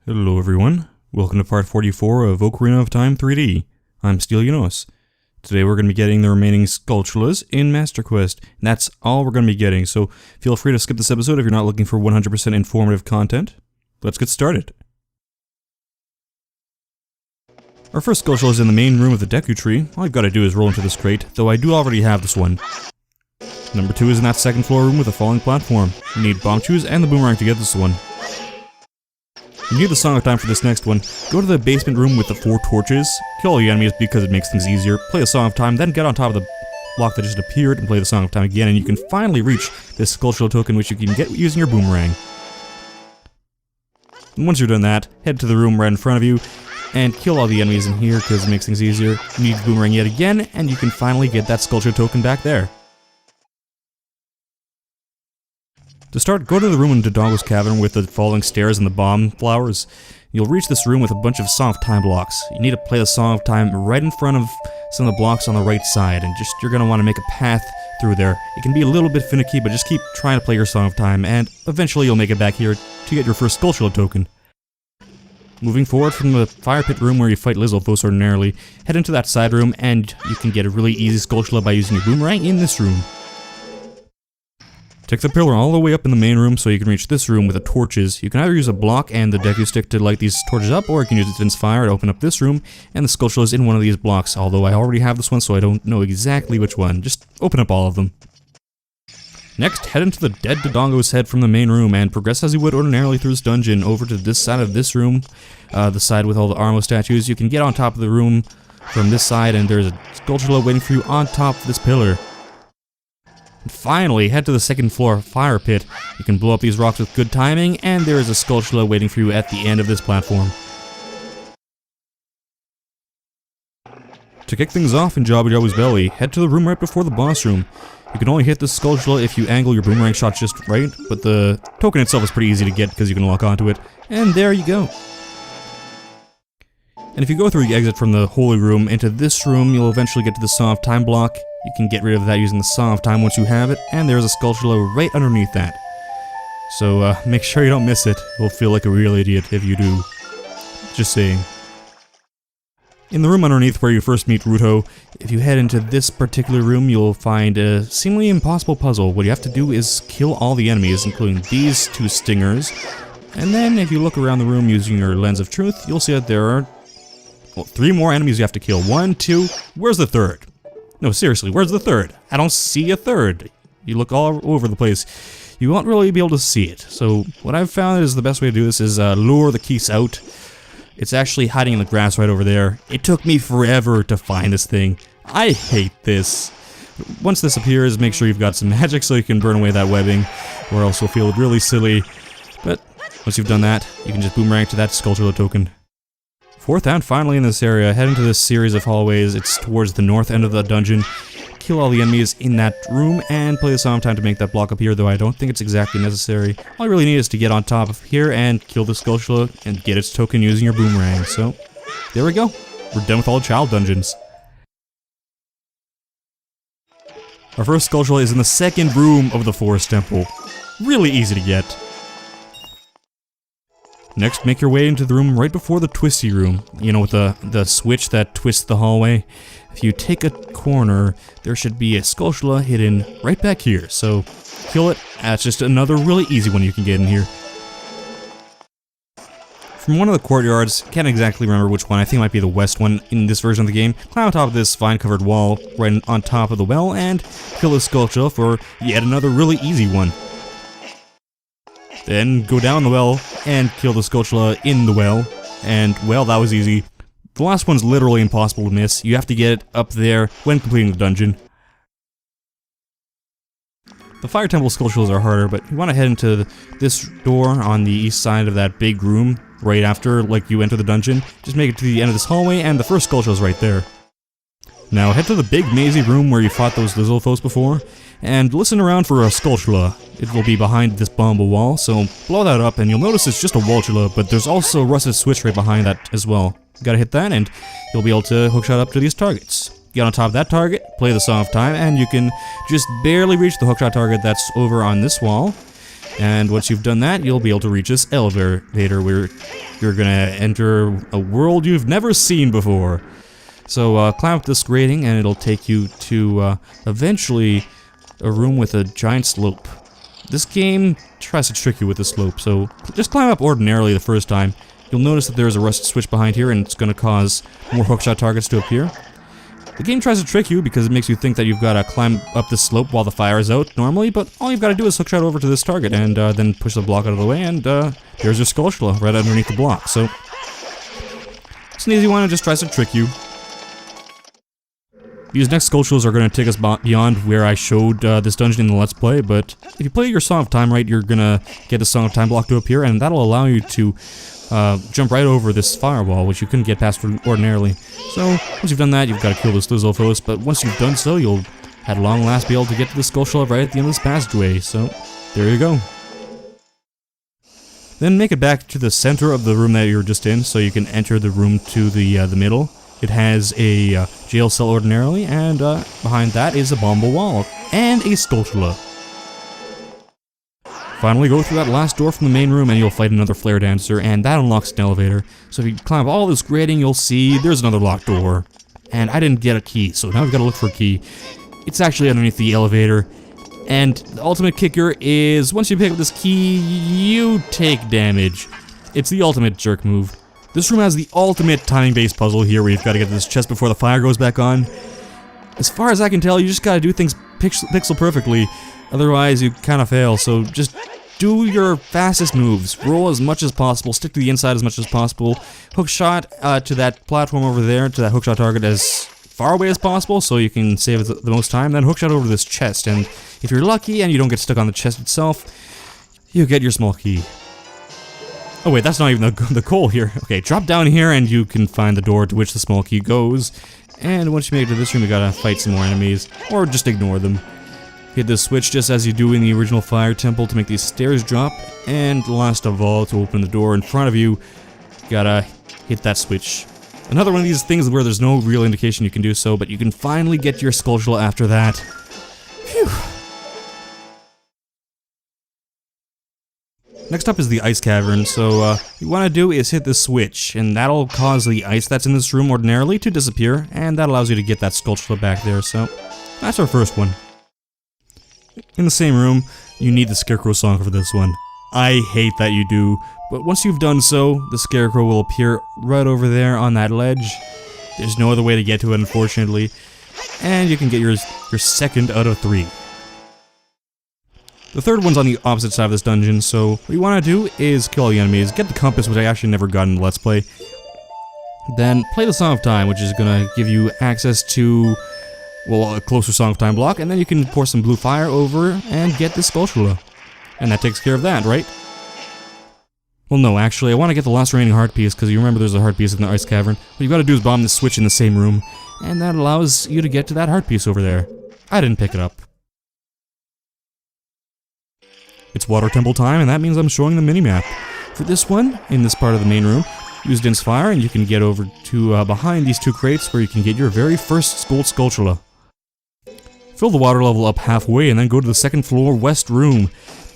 Hello everyone, welcome to part 44 of Ocarina of Time 3D. I'm Stelianos. Today we're going to be getting the remaining Skulltulas in Master Quest, and that's all we're going to be getting, so feel free to skip this episode if you're not looking for 100% informative content. Let's get started. Our first Skulltula is in the main room of the Deku Tree. All you've got to do is roll into this crate, though I do already have this one. Number 2 is in that second floor room with a falling platform. You need bomb shoes and the boomerang to get this one. You need the Song of Time for this next one. Go to the basement room with the 4 torches, kill all the enemies because it makes things easier, play the Song of Time, then get on top of the block that just appeared and play the Song of Time again, and you can finally reach this Skulltula token, which you can get using your boomerang. And once you're done that, head to the room right in front of you, and kill all the enemies in here because it makes things easier. You need the boomerang yet again, and you can finally get that Skulltula token back there. To start, go to the room in Dodongo's cavern with the falling stairs and the bomb flowers. You'll reach this room with a bunch of Song of Time blocks. You need to play the Song of Time right in front of some of the blocks on the right side, and you're going to want to make a path through there. It can be a little bit finicky, but just keep trying to play your Song of Time, and eventually you'll make it back here to get your first Skulltula token. Moving forward from the fire pit room where you fight Lizalfos ordinarily, head into that side room, and you can get a really easy Skulltula by using your boomerang in this room. Take the pillar all the way up in the main room so you can reach this room with the torches. You can either use a block and the Deku Stick to light these torches up, or you can use Defense Fire to open up this room, and the Skulltula is in one of these blocks, although I already have this one so I don't know exactly which one. Just open up all of them. Next, head into the dead Dodongo's head from the main room and progress as you would ordinarily through this dungeon over to this side of this room, the side with all the Armo statues. You can get on top of the room from this side, and there's a Skulltula waiting for you on top of this pillar. And finally, head to the second floor fire pit. You can blow up these rocks with good timing, and there is a Skulltula waiting for you at the end of this platform. To kick things off in Jabba Jabu's belly, head to the room right before the boss room. You can only hit the Skulltula if you angle your boomerang shot just right, but the token itself is pretty easy to get because you can lock onto it. And there you go. And if you go through the exit from the Holy Room into this room, you'll eventually get to the Song of Time block. You can get rid of that using the Song of Time once you have it, and there's a Skulltula right underneath that. So make sure you don't miss it. You'll feel like a real idiot if you do. Just saying. In the room underneath where you first meet Ruto, if you head into this particular room, you'll find a seemingly impossible puzzle. What you have to do is kill all the enemies, including these 2 stingers. And then if you look around the room using your Lens of Truth, you'll see that there are 3 more enemies you have to kill. 1, 2, where's the third? No, seriously, where's the third? I don't see a third. You look all over the place. You won't really be able to see it. So what I've found is the best way to do this is lure the Keese out. It's actually hiding in the grass right over there. It took me forever to find this thing. I hate this. Once this appears, make sure you've got some magic so you can burn away that webbing, or else you'll feel really silly. But once you've done that, you can just boomerang to that Skulltula token. Fourth and finally in this area, head into this series of hallways. It's towards the north end of the dungeon. Kill all the enemies in that room and play the Song of Time to make that block appear, though I don't think it's exactly necessary. All you really need is to get on top of here and kill the Skulltula and get its token using your boomerang. So, there we go. We're done with all child dungeons. Our first Skulltula is in the second room of the Forest Temple. Really easy to get. Next, make your way into the room right before the Twisty Room. You know, with the switch that twists the hallway. If you take a corner, there should be a Skulltula hidden right back here. So, kill it. That's just another really easy one you can get in here. From one of the courtyards, can't exactly remember which one, I think it might be the west one in this version of the game, climb on top of this vine-covered wall right on top of the well and kill the Skulltula for yet another really easy one. Then go down the well and kill the Skulltula in the well, and well, that was easy. The last one's literally impossible to miss. You have to get it up there when completing the dungeon. The Fire Temple Skulltulas are harder, but you want to head into this door on the east side of that big room right after you enter the dungeon. Just make it to the end of this hallway, and the first Skulltula is right there. Now head to the big mazy room where you fought those Lizalfos before, and listen around for a Skulltula. It will be behind this bombable wall, so blow that up and you'll notice it's just a Walltula, but there's also a rusted switch right behind that as well. You gotta hit that and you'll be able to hookshot up to these targets. Get on top of that target, play the Song of Time, and you can just barely reach the hookshot target that's over on this wall. And once you've done that, you'll be able to reach this elevator where you're gonna enter a world you've never seen before. So climb up this grating and it'll take you to eventually a room with a giant slope. This game tries to trick you with the slope, so just climb up ordinarily the first time. You'll notice that there's a rusted switch behind here and it's going to cause more hookshot targets to appear. The game tries to trick you because it makes you think that you've got to climb up this slope while the fire is out normally, but all you've got to do is hookshot over to this target and then push the block out of the way, and there's your Skulltula right underneath the block. So it's an easy one, it just tries to trick you. These next Skulltulas are going to take us beyond where I showed this dungeon in the Let's Play, but if you play your Song of Time right, you're going to get the Song of Time block to appear, and that'll allow you to jump right over this firewall, which you couldn't get past ordinarily. So, once you've done that, you've got to kill this Lizzo first, but once you've done so, you'll at long last be able to get to the Skulltula right at the end of this passageway, so there you go. Then make it back to the center of the room that you were just in, so you can enter the room to the middle. It has a jail cell ordinarily, and behind that is a bombable wall, and a Skulltula. Finally, go through that last door from the main room and you'll fight another flare dancer, and that unlocks an elevator. So if you climb all this grating, you'll see there's another locked door. And I didn't get a key, so now we've got to look for a key. It's actually underneath the elevator. And the ultimate kicker is, once you pick up this key, you take damage. It's the ultimate jerk move. This room has the ultimate timing-based puzzle here, where you've got to get to this chest before the fire goes back on. As far as I can tell, you just gotta do things pixel perfectly, otherwise you kinda fail, so just do your fastest moves. Roll as much as possible, stick to the inside as much as possible, hookshot to that platform over there, to that hookshot target as far away as possible, so you can save the most time, then hookshot over this chest, and if you're lucky and you don't get stuck on the chest itself, you get your small key. Oh wait, that's not even the goal here. Okay, drop down here and you can find the door to which the small key goes. And once you make it to this room, you gotta fight some more enemies, or just ignore them. Hit this switch just as you do in the original fire temple to make these stairs drop. And last of all, to open the door in front of you, you gotta hit that switch. Another one of these things where there's no real indication you can do so, but you can finally get your Skulltula after that. Phew. Next up is the ice cavern, so what you want to do is hit this switch, and that'll cause the ice that's in this room ordinarily to disappear, and that allows you to get that Skulltula back there, so that's our first one. In the same room, you need the Scarecrow song for this one. I hate that you do, but once you've done so, the Scarecrow will appear right over there on that ledge. There's no other way to get to it, unfortunately, and you can get your second out of 3. The third one's on the opposite side of this dungeon, so what you want to do is kill all the enemies, get the compass, which I actually never got in the Let's Play, then play the Song of Time, which is going to give you access to, well, a closer Song of Time block, and then you can pour some blue fire over and get the Skulltula. And that takes care of that, right? Well, no, actually, I want to get the last remaining heart piece, because you remember there's a heart piece in the ice cavern. What you've got to do is bomb the switch in the same room, and that allows you to get to that heart piece over there. I didn't pick it up. It's water temple time, and that means I'm showing the minimap. For this one, in this part of the main room, use Din's Fire, and you can get over to behind these 2 crates where you can get your very first gold Skulltula. Fill the water level up halfway, and then go to the 2nd floor west room.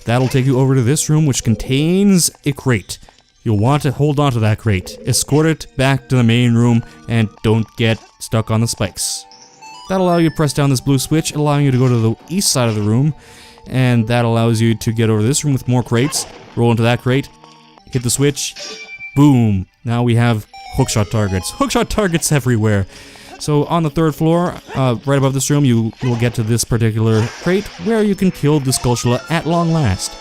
That'll take you over to this room, which contains a crate. You'll want to hold on to that crate, escort it back to the main room, and don't get stuck on the spikes. That'll allow you to press down this blue switch, allowing you to go to the east side of the room, and that allows you to get over this room with more crates, roll into that crate, hit the switch, boom! Now we have hookshot targets. Hookshot targets everywhere! So on the 3rd floor, right above this room, you will get to this particular crate where you can kill the Skulltula at long last.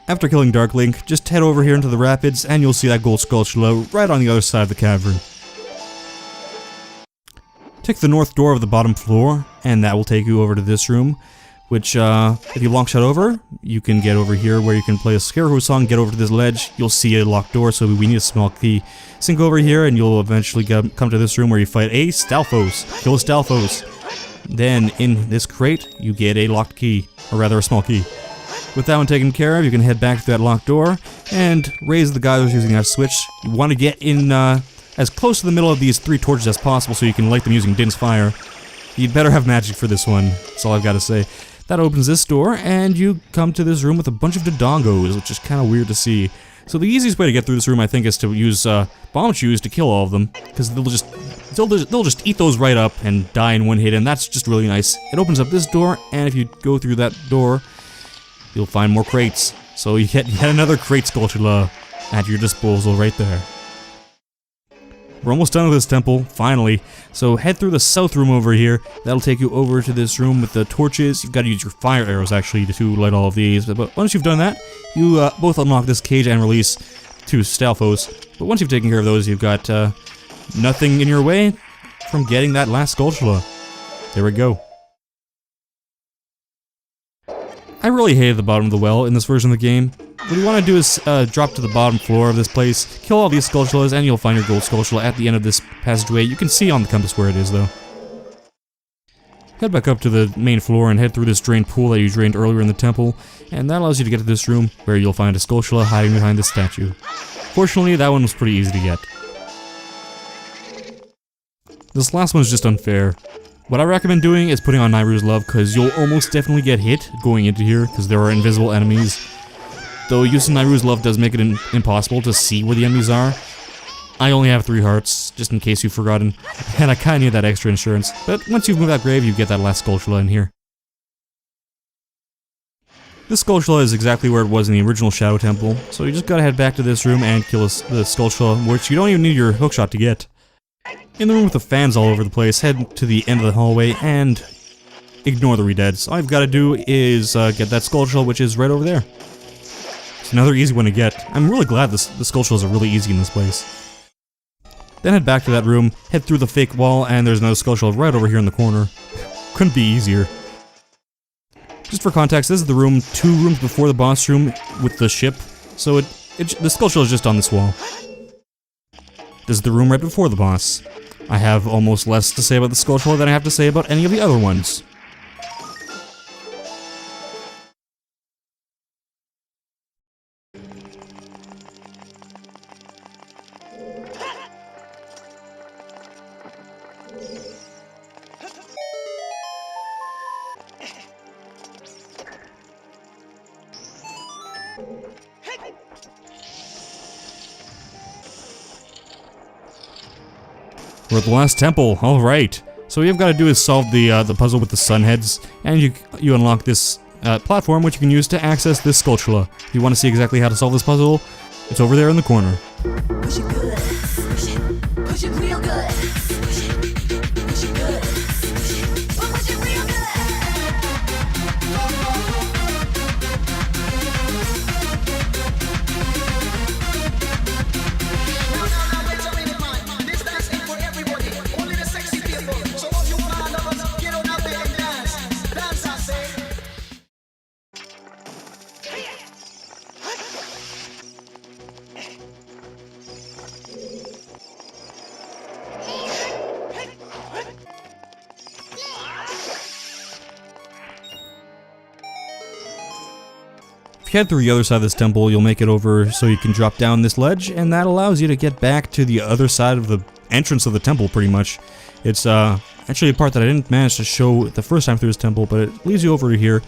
After killing Dark Link, just head over here into the rapids and you'll see that gold Skulltula right on the other side of the cavern. Take the north door of the bottom floor, and that will take you over to this room, which, if you long shot over, you can get over here where you can play a Scarecrow song, get over to this ledge, you'll see a locked door, so we need a small key. Sink over here, and you'll eventually come to this room where you fight a Stalfos. Kill a Stalfos. Then, in this crate, you get a locked key, or rather a small key. With that one taken care of, you can head back to that locked door, and raise the guy who's using that switch. You want to get in, as close to the middle of these 3 torches as possible so you can light them using Din's Fire. You'd better have magic for this one, that's all I've got to say. That opens this door, and you come to this room with a bunch of dodongos, which is kind of weird to see. So the easiest way to get through this room, I think, is to use bomb shoes to kill all of them, because they'll just eat those right up and die in one hit, and that's just really nice. It opens up this door, and if you go through that door, you'll find more crates. So you get yet another crate skulltula at your disposal right there. We're almost done with this temple, finally. So head through the south room over here. That'll take you over to this room with the torches. You've got to use your fire arrows, actually, to light all of these. But once you've done that, you both unlock this cage and release 2 Stalfos. But once you've taken care of those, you've got nothing in your way from getting that last skulltula. There we go. I really hated the bottom of the well in this version of the game. What you want to do is drop to the bottom floor of this place, kill all these skulltulas, and you'll find your gold skulltula at the end of this passageway. You can see on the compass where it is, though. Head back up to the main floor and head through this drained pool that you drained earlier in the temple, and that allows you to get to this room where you'll find a skulltula hiding behind this statue. Fortunately, that one was pretty easy to get. This last one is just unfair. What I recommend doing is putting on Nairu's Love, because you'll almost definitely get hit going into here, because there are invisible enemies. Though using Nairu's Love does make it impossible to see where the enemies are. I only have 3 hearts, just in case you've forgotten, and I kinda need that extra insurance. But once you've moved that grave, you get that last skulltula in here. This skulltula is exactly where it was in the original Shadow Temple, so you just gotta head back to this room and kill the skulltula, which you don't even need your hookshot to get. In the room with the fans all over the place, head to the end of the hallway and ignore the redeads. All you've got to do is get that skulltula, which is right over there. It's another easy one to get. I'm really glad the skulltulas are really easy in this place. Then head back to that room, head through the fake wall, and there's another skulltula right over here in the corner. Couldn't be easier. Just for context, this is the room 2 rooms before the boss room with the ship, so the skulltula is just on this wall. This is the room right before the boss. I have almost less to say about the skulltula than I have to say about any of the other ones. We're at the last temple, alright. So what you've got to do is solve the puzzle with the sun heads, and you unlock this platform, which you can use to access this skulltula. If you want to see exactly how to solve this puzzle, it's over there in the corner. Push it good, push it real good, push it good, push it real good. If you head through the other side of this temple, you'll make it over so you can drop down this ledge, and that allows you to get back to the other side of the entrance of the temple, pretty much. It's actually a part that I didn't manage to show the first time through this temple, but it leads you over to here.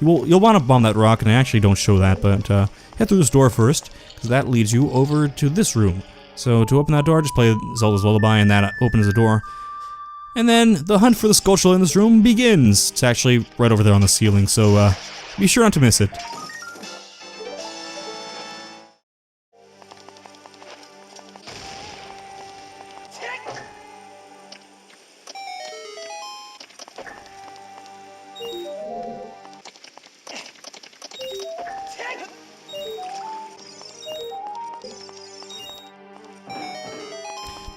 You'll want to bomb that rock, and I actually don't show that, but head through this door first, because that leads you over to this room. So to open that door, just play Zelda's Lullaby, and that opens the door. And then the hunt for the skulltula in this room begins. It's actually right over there on the ceiling, so be sure not to miss it.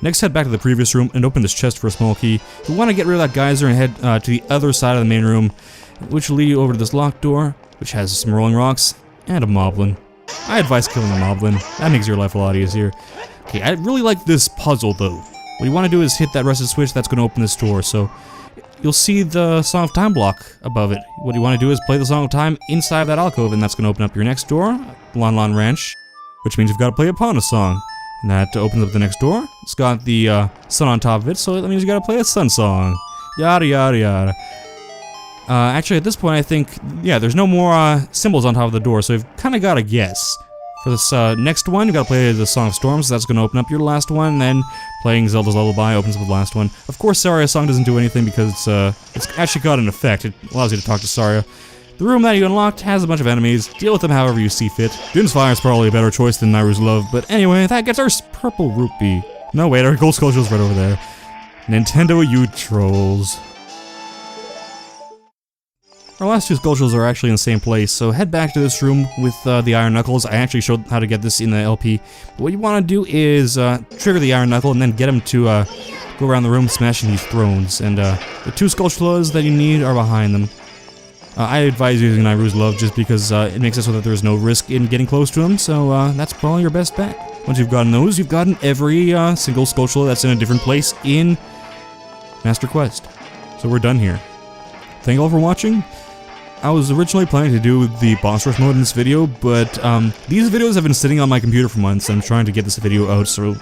Next, head back to the previous room and open this chest for a small key. You want to get rid of that geyser and head to the other side of the main room, which will lead you over to this locked door, which has some rolling rocks and a moblin. I advise killing a moblin. That makes your life a lot easier. Okay, I really like this puzzle though. What you want to do is hit that rested switch. That's going to open this door. So you'll see the Song of Time block above it. What you want to do is play the Song of Time inside that alcove, and that's going to open up your next door, Lon Lon Ranch, which means you've got to play Epona song. And that opens up the next door. It's got the sun on top of it, so that means you gotta play a sun song. Yada yada yada. Actually, at this point, I think, yeah, there's no more symbols on top of the door, so you've kind of got to guess. For this next one, you've got to play the Song of Storms, so that's going to open up your last one, and then playing Zelda's Lullaby opens up the last one. Of course, Saria's song doesn't do anything because it's actually got an effect. It allows you to talk to Saria. The room that you unlocked has a bunch of enemies. Deal with them however you see fit. Dune's Fire is probably a better choice than Nairu's Love, but anyway, that gets our purple rupee. No, wait, our gold sculpture's right over there. Nintendo, you trolls. Our last two sculptures are actually in the same place, so head back to this room with the Iron Knuckles. I actually showed how to get this in the LP. But what you want to do is trigger the Iron Knuckle and then get him to go around the room smashing these thrones. And the two sculptures that you need are behind them. I advise using Nairu's Love just because it makes it so that there's no risk in getting close to him, so that's probably your best bet. Once you've gotten those, you've gotten every single sculpture that's in a different place in Master Quest. So we're done here. Thank you all for watching. I was originally planning to do the boss rush mode in this video, but these videos have been sitting on my computer for months, and I'm trying to get this video out, so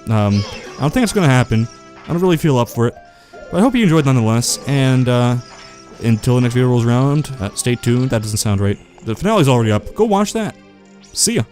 I don't think it's going to happen. I don't really feel up for it, but I hope you enjoyed nonetheless, and until the next video rolls around, stay tuned. That doesn't sound right. The finale's already up. Go watch that. See ya.